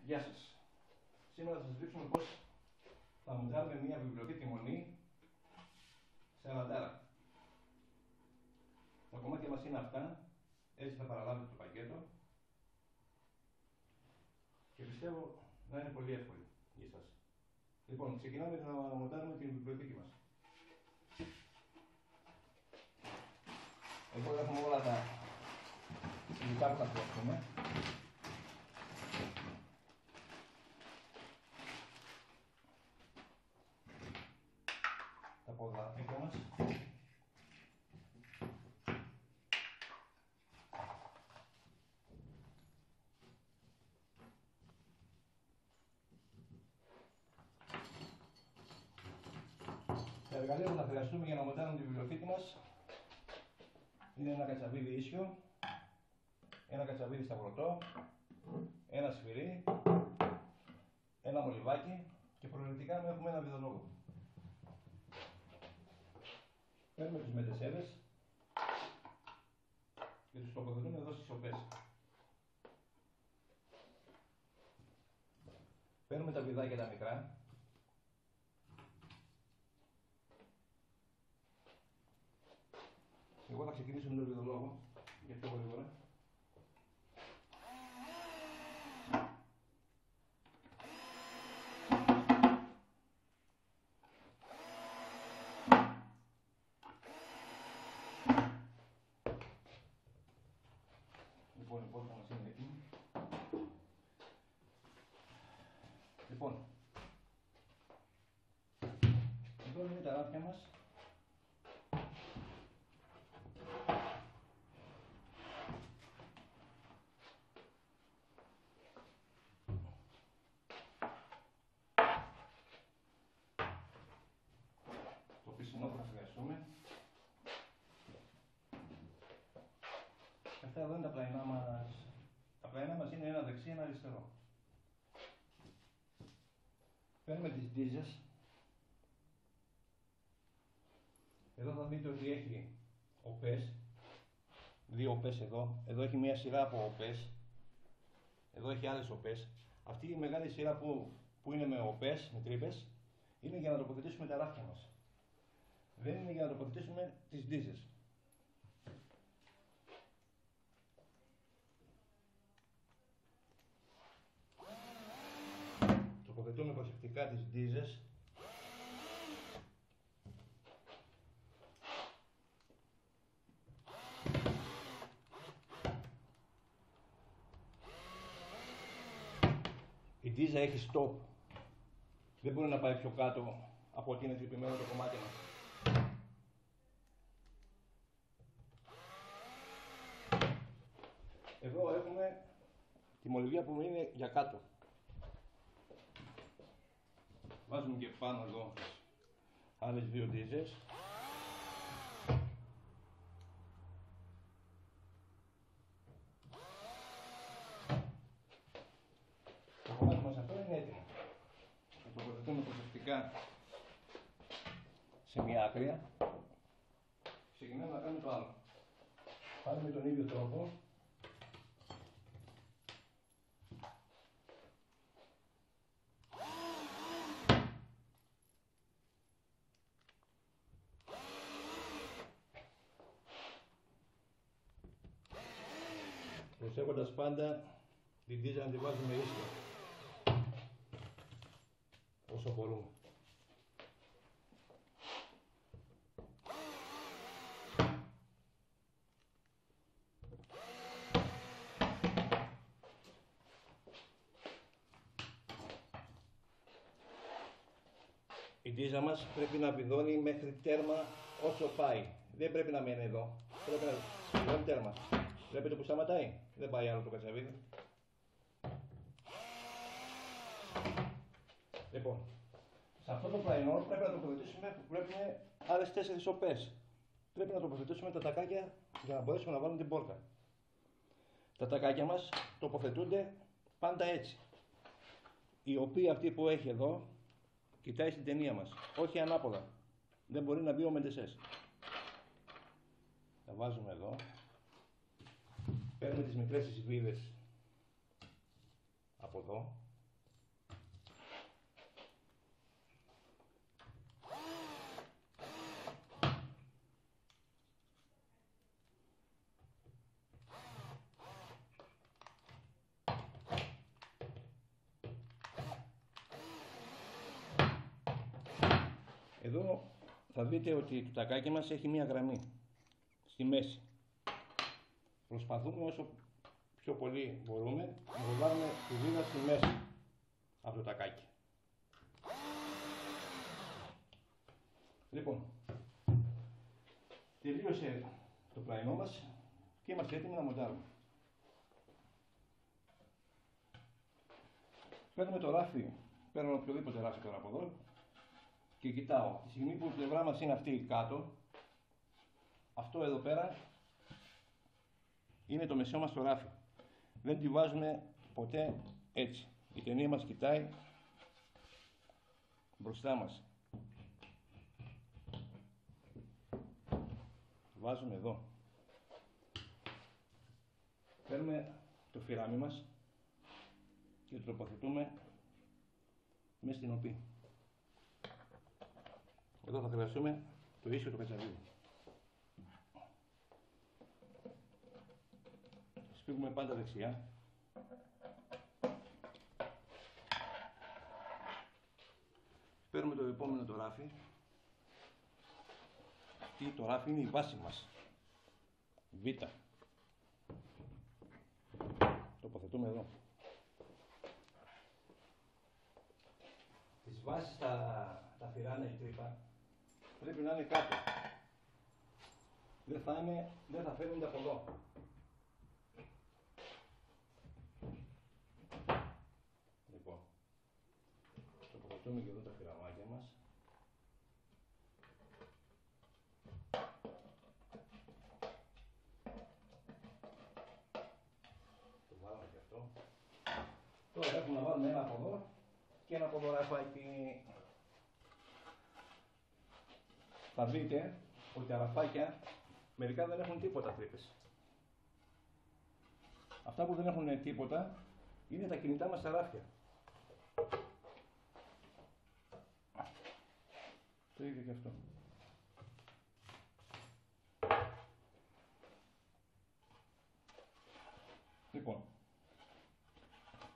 Γεια σας. Σήμερα θα σας δείξουμε πώς θα μοντάρουμε μια βιβλιοθήκη μονή σε αλαντάρα. Τα κομμάτια μας είναι αυτά, έτσι θα παραλάβετε το πακέτο και πιστεύω να είναι πολύ εύκολη για εσάς. Λοιπόν, ξεκινάμε να μοντάρουμε την βιβλιοθήκη μας. Εδώ έχουμε όλα τα υλικά που θα χρειαστούμε. Τα ποδαρίκια μας. Τα εργαλεία που θα χρειαστούμε για να μοντάρουμε τη βιβλιοθήκη μας είναι ένα κατσαβίδι ίσιο, ένα κατσαβίδι σταυρωτό, ένα σφυρί, ένα μολυβάκι και προαιρετικά να έχουμε ένα βιδολόγο. Παίρνουμε τις μετεσέδες και τους τοποθετούμε εδώ στις σοπές. Παίρνουμε τα βιδάκια τα μικρά. Εγώ θα ξεκινήσω με τον βιδολόγο για πιο γρήγορα. Λοιπόν, η πόρτα μας είναι έτοιμη. Λοιπόν, εδώ είναι τα ράφια μας. Το πισινό που θα χρειαστούμε. Αυτά εδώ είναι τα πλαϊνά μας. Τα πλαϊνά μας είναι ένα δεξί, ένα αριστερό. Παίρνουμε τις ντίζες. Εδώ θα δείτε ότι έχει οπές. Δύο οπές εδώ. Εδώ έχει μια σειρά από οπές. Εδώ έχει άλλες οπές. Αυτή η μεγάλη σειρά που είναι με οπές, με τρύπες, είναι για να τοποθετήσουμε τα ράφια μας. Δεν είναι για να τοποθετήσουμε τις ντίζες. Τοποθετούμε προσεκτικά τις ντίζες. Η ντίζα έχει stop. Δεν μπορεί να πάει πιο κάτω από ότι είναι τρυπημένο το κομμάτι μας. Εδώ έχουμε τη μολυβία που είναι για κάτω. Βάζουμε και πάνω εδώ άλλες δύο ντίζες. Το κομμάτι μας αυτό είναι έτοιμο. Θα το τοποθετούμε προσεκτικά σε μια άκρη. Ξεκινάμε να κάνουμε το άλλο. Πάλι με τον ίδιο τρόπο. Προσέχοντας πάντα την ντίζα να τη βάζουμε ίσια όσο μπορούμε. Η ντίζα μας πρέπει να πηδώνει μέχρι τέρμα όσο πάει. Δεν πρέπει να μένει εδώ. Πρέπει να πηδώνει τέρμα. Βλέπετε που σταματάει. Δεν πάει άλλο το κατσαβίδι. Λοιπόν, σε αυτό το πλαϊνό πρέπει να τοποθετήσουμε, βλέπουμε άλλες 4 οπές. Πρέπει να τοποθετήσουμε τα τακάκια για να μπορέσουμε να βάλουμε την πόρτα. Τα τακάκια μας τοποθετούνται πάντα έτσι. Η οπή αυτή που έχει εδώ κοιτάει στην ταινία μας, όχι ανάποδα. Δεν μπορεί να μπει ο μεντεσές. Τα βάζουμε εδώ. Παίρνουμε τις μικρές τις βίδες από εδώ Εδώ θα δείτε ότι το τακάκι μας έχει μία γραμμή στη μέση. Προσπαθούμε όσο πιο πολύ μπορούμε να βάλουμε τη βίδα στη μέση από το τακάκι. Λοιπόν, τελείωσε το πλαϊνό μας και είμαστε έτοιμοι να μοντάρουμε. Παίρνουμε το ράφι, παίρνω οποιοδήποτε ράφι τώρα από εδώ και κοιτάω. Τη στιγμή που η πλευρά μας είναι αυτή κάτω, αυτό εδώ πέρα είναι το μεσαίο μας το ράφι. Δεν τη βάζουμε ποτέ έτσι. Η ταινία μας κοιτάει μπροστά μας. Βάζουμε εδώ. Παίρνουμε το φυράμι μας και το τοποθετούμε μέσα στην οπή. Εδώ θα χρειαστούμε το ίσιο του κατσαβίδι. Σφίγγουμε πάντα δεξιά. Παίρνουμε το επόμενο το ράφι. Το ράφι είναι η βάση μας. Β. Τοποθετούμε εδώ. Τις βάσεις τα φυράνε η τρύπα πρέπει να είναι κάτω. Δεν θα φέρνονται από εδώ. Λοιπόν, τοποθετούμε και εδώ τα φυραμάκια μας. Το βάλαμε και αυτό. Τώρα έχουμε να βάλουμε ένα από εδώ και ένα από εδώ ραφάκι. Θα δείτε ότι τα ραφάκια μερικά δεν έχουν τίποτα τρύπες. Αυτά που δεν έχουν τίποτα είναι τα κινητά μας τα ράφια. Το ίδιο και αυτό. Λοιπόν,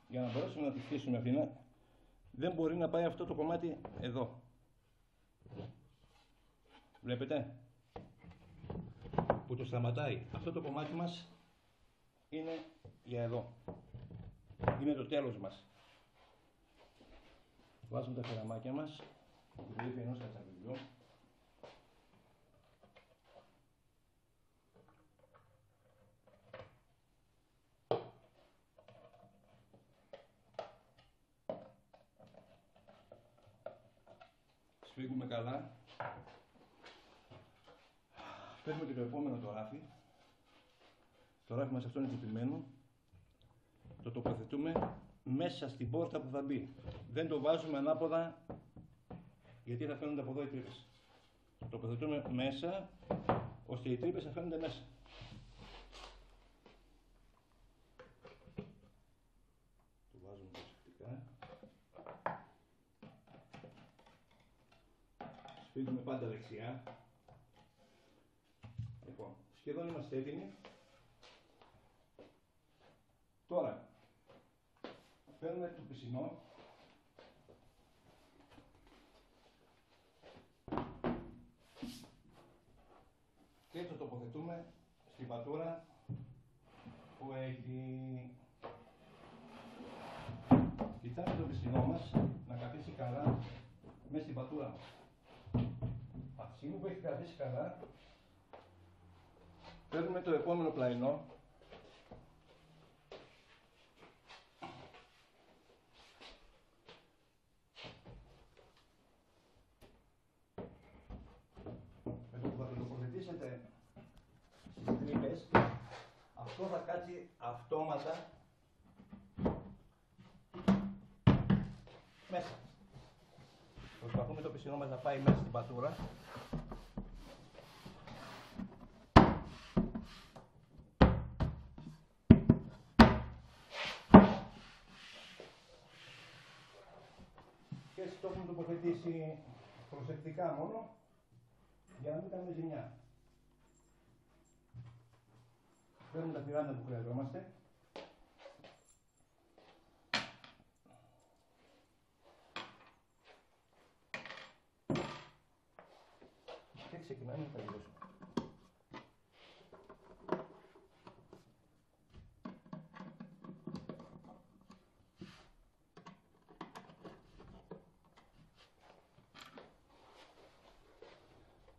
για να μπορέσουμε να τη χτίσουμε αυτήν, δεν μπορεί να πάει αυτό το κομμάτι εδώ. Βλέπετε που το σταματάει. Αυτό το κομμάτι μας είναι για εδώ. Είναι το τέλος μας. Βάζουμε τα φυραμάκια μας, το λίπη ενός κατσαβιδιού. Σφίγγουμε καλά. Παίρνουμε και το επόμενο το ράφι. Το ράφι μας αυτό είναι τυπημένο. Το τοποθετούμε μέσα στην πόρτα που θα μπει. Δεν το βάζουμε ανάποδα γιατί θα φαίνονται από εδώ οι τρύπες. Το τοποθετούμε μέσα ώστε οι τρύπες θα φαίνονται μέσα. Το βάζουμε προσεκτικά. Σφίγγουμε πάντα δεξιά. Λοιπόν, σχεδόν είμαστε έτοιμοι. Τώρα, παίρνουμε το πισινό και το τοποθετούμε στην πατούρα που έχει. Κοιτάμε το πισινό μας να καθίσει καλά μέσα στην πατούρα μας. Από τη στιγμή που έχει καθίσει καλά, παίρνουμε το επόμενο πλαϊνό. Θα το τοποθετήσετε στις τρύπες, αυτό θα κάτσει αυτόματα μέσα. Προσπαθούμε το πισινό μας να πάει μέσα στην πατούρα. Και έτσι το έχουμε τοποθετήσει προσεκτικά μόνο για να μην κάνουμε ζημιά. Παίρνουμε τα τυράντα που χρειαζόμαστε. ξεκινάμε να τα γυρίσουμε.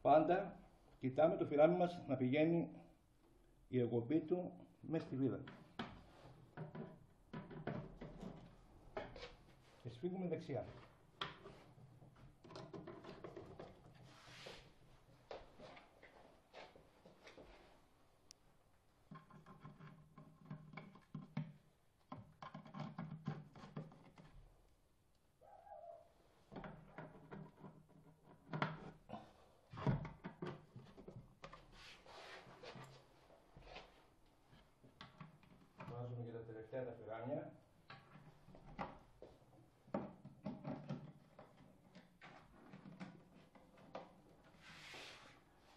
Πάντα κοιτάμε το φυράμι μας να πηγαίνει η εκπομπή του μέσα στη βίδα. Και σφίγγουμε δεξιά. Βάζουμε και τα τελευταία τα φυράμια.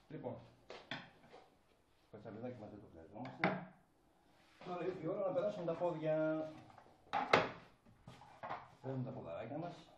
Λοιπόν, το κατσαβιδάκι μας δεν το χρειαζόμαστε. Τώρα ήρθε η ώρα να περάσουμε τα πόδια. Παίρνουμε τα ποδαράκια μας.